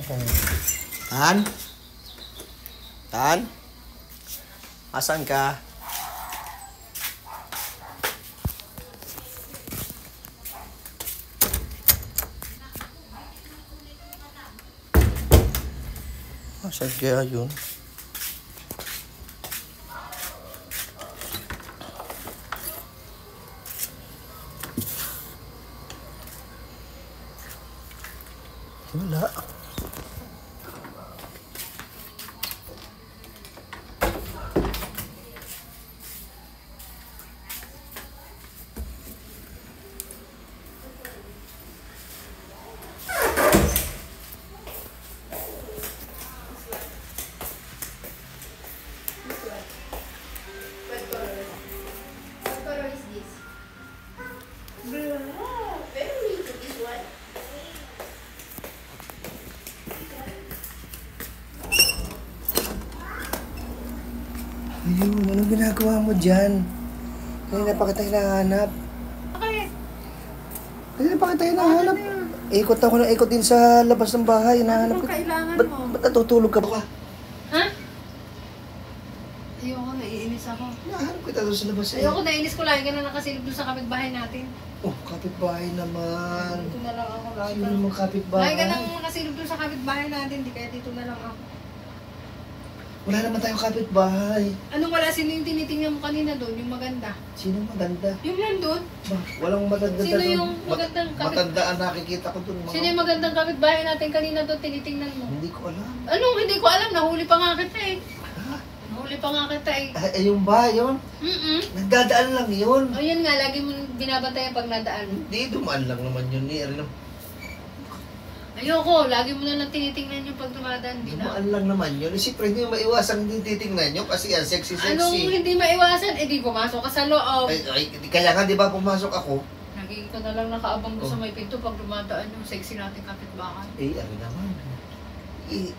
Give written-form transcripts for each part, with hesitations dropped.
Tan? Tan? Asan ka? Asan kaya yun? Wala. Ayun, anong ginagawa mo dyan? Kanina pa kita hinahanap. Bakit? Kanina pa kita hinahanap. Ikot ako ng ikot din sa labas ng bahay. Hinahanap Ano kita. kailangan Ba't mo? natutulog ka ba? Ha? Ayoko, naiinis ako. Hinahanap kita doon sa labas. Ayoko, naiinis ko lagi ka na nakasilip doon sa kapitbahay natin. Oh, kapitbahay naman. Dito na lang ako. Lagi Sino ka, naman lagi kapitbahay? ka nang nakasilip doon sa kapitbahay natin. Di kaya dito na lang ako. Wala naman tayong kapitbahay. Anong wala? Sino yung tinitingnan mo kanina doon? Yung maganda? Sino maganda? Yung nandun? Ba, walang maganda Sino doon. yung magandang Matanda ang nakikita ko doon. Sino yung magandang kapitbahay natin kanina doon tinitingnan mo? Hindi ko alam. Anong hindi ko alam? Nahuli pa nga kita eh. Ha? Nahuli pa nga kita eh. Ay, yung ba yun? Nagdadaan lang yun. O yun nga, lagi mo binabantayan pag nadaan. Hindi, dumaan lang naman yun ni Erno. Ayoko, lagi mo na lang tinitingnan yung pag dumadaan. Dumaan lang naman yun. Siyempre, hindi maiwasan hindi titingnan nyo kasi yan, sexy-sexy. Anong hindi maiwasan? Eh di pumasok ka sa loob. Kaya nga, di ba pumasok ako? Lagi ko na lang nakaabang doon sa may pinto pag dumadaan yung sexy nating kapitbahay. Ano naman.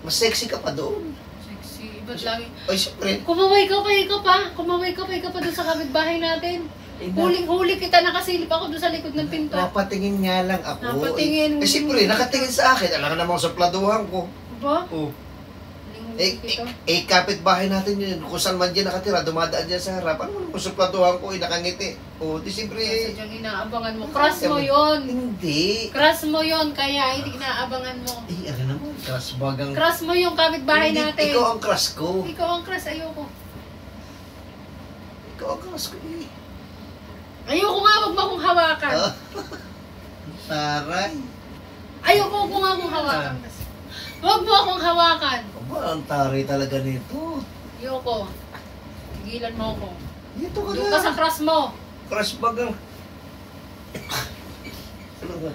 Mas sexy ka pa doon. Sexy. Ba't lagi? Ay, siyempre. Kumaway ka pa. Kumaway ka pa doon sa kapitbahay natin. Huling-huli kita, nakasilip ako doon sa likod ng pinto. Napatingin nga lang ako. Napatingin. Siyempre, nakatingin sa akin. Alam ka naman sa pladuhan ko. Ba? Oh. Huling-huli kita. Kapitbahay natin yun. Kung saan man dyan nakatira, dumadaan dyan sa harap. Ano mo sa pladuhan ko, nakangiti. Oh, di siyempre. Sadyang inaabangan mo. Crush mo yun. Hindi. Crush mo yun, kaya hindi inaabangan mo. Ano naman, crush bagang... Crush mo yung kapitbahay natin. Ikaw ang crush ko. Ikaw ang crush, ayoko. Ikaw ang crush ko eh. Ayoko nga, wag mo akong hawakan. Taray. Ayoko kung akong hawakan. Wag mo akong hawakan. Aba, ang taray talaga nito. Ayoko. Tigilan mo ako. Dito ka Doon na. ka sa crush mo. Crush bagang... Ano ba?